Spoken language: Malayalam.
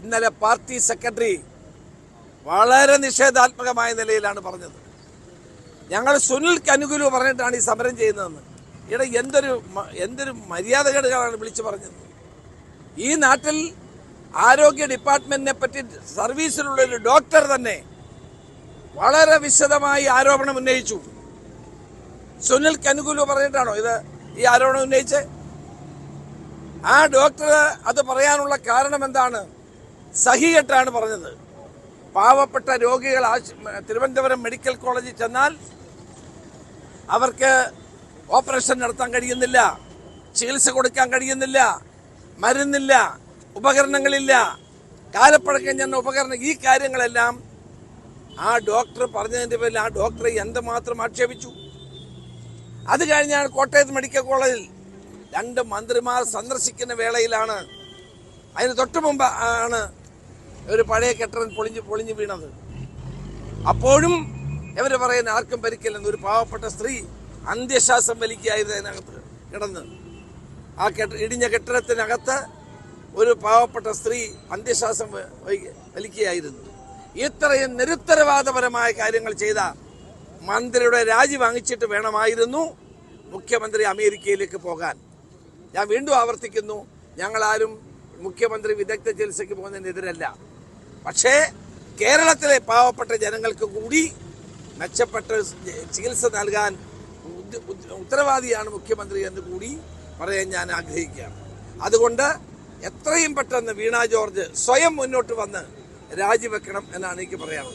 ഇന്നലെ പാർട്ടി സെക്രട്ടറി വളരെ നിഷേധാത്മകമായ നിലയിലാണ് പറഞ്ഞത്. ഞങ്ങൾ സുനിൽക്ക് അനുകൂലം പറഞ്ഞിട്ടാണ് ഈ സമരം ചെയ്യുന്നതെന്ന്. ഇവിടെ എന്തൊരു മര്യാദകേടുകളാണ് വിളിച്ചു പറഞ്ഞത്. ഈ നാട്ടിൽ ആരോഗ്യ ഡിപ്പാർട്ട്മെന്റിനെ പറ്റി സർവീസിലുള്ളൊരു ഡോക്ടർ തന്നെ വളരെ വിശദമായി ആരോപണം ഉന്നയിച്ചു. സുനിൽക്ക് അനുകൂലം പറഞ്ഞിട്ടാണോ ഈ ആരോപണം ഉന്നയിച്ച്? ആ ഡോക്ടർ അത് പറയാനുള്ള കാരണം എന്താണ്? സഹികെട്ടാണ് പറഞ്ഞത്. പാവപ്പെട്ട രോഗികൾ തിരുവനന്തപുരം മെഡിക്കൽ കോളേജിൽ ചെന്നാൽ അവർക്ക് ഓപ്പറേഷൻ നടത്താൻ കഴിയുന്നില്ല, ചികിത്സ കൊടുക്കാൻ കഴിയുന്നില്ല, മരുന്നില്ല, ഉപകരണങ്ങളില്ല, കാലപ്പഴക്കം ചെന്ന ഉപകരണം. ഈ കാര്യങ്ങളെല്ലാം ആ ഡോക്ടർ പറഞ്ഞതിൻ്റെ പേരിൽ ആ ഡോക്ടറെ എന്തുമാത്രം ആക്ഷേപിച്ചു. അത് കഴിഞ്ഞാണ് കോട്ടയത്ത് മെഡിക്കൽ കോളേജിൽ 2 മന്ത്രിമാർ സന്ദർശിക്കുന്ന വേളയിലാണ്, അതിന് തൊട്ടു മുമ്പ് ആണ് ഒരു പഴയ കെട്ടിടം പൊളിഞ്ഞു വീണത്. അപ്പോഴും ഇവർ പറയുന്ന ആർക്കും പരിക്കില്ലെന്ന്. ഒരു പാവപ്പെട്ട സ്ത്രീ അന്ത്യശ്വാസം വലിക്കുകയായിരുന്നു അതിനകത്ത് കിടന്ന്. ആ ഇടിഞ്ഞ കെട്ടിടത്തിനകത്ത് ഒരു പാവപ്പെട്ട സ്ത്രീ അന്ത്യശ്വാസം വലിക്കുകയായിരുന്നു. ഇത്രയും നിരുത്തരവാദപരമായ കാര്യങ്ങൾ ചെയ്ത മന്ത്രിയുടെ രാജി വാങ്ങിച്ചിട്ട് വേണമായിരുന്നു മുഖ്യമന്ത്രി അമേരിക്കയിലേക്ക് പോകാൻ. ഞാൻ വീണ്ടും ആവർത്തിക്കുന്നു, ഞങ്ങളാരും മുഖ്യമന്ത്രി വിദഗ്ധ ചികിത്സയ്ക്ക് പോകുന്നതിനെതിരല്ല. പക്ഷേ കേരളത്തിലെ പാവപ്പെട്ട ജനങ്ങൾക്ക് കൂടി മെച്ചപ്പെട്ട ചികിത്സ നൽകാൻ ഉത്തരവാദിയാണ് മുഖ്യമന്ത്രി എന്ന് കൂടി പറയാൻ ഞാൻ ആഗ്രഹിക്കുകയാണ്. അതുകൊണ്ട് എത്രയും പെട്ടെന്ന് വീണ ജോർജ് സ്വയം മുന്നോട്ട് വന്ന് രാജിവെക്കണം എന്നാണ് എനിക്ക് പറയാനുള്ളത്.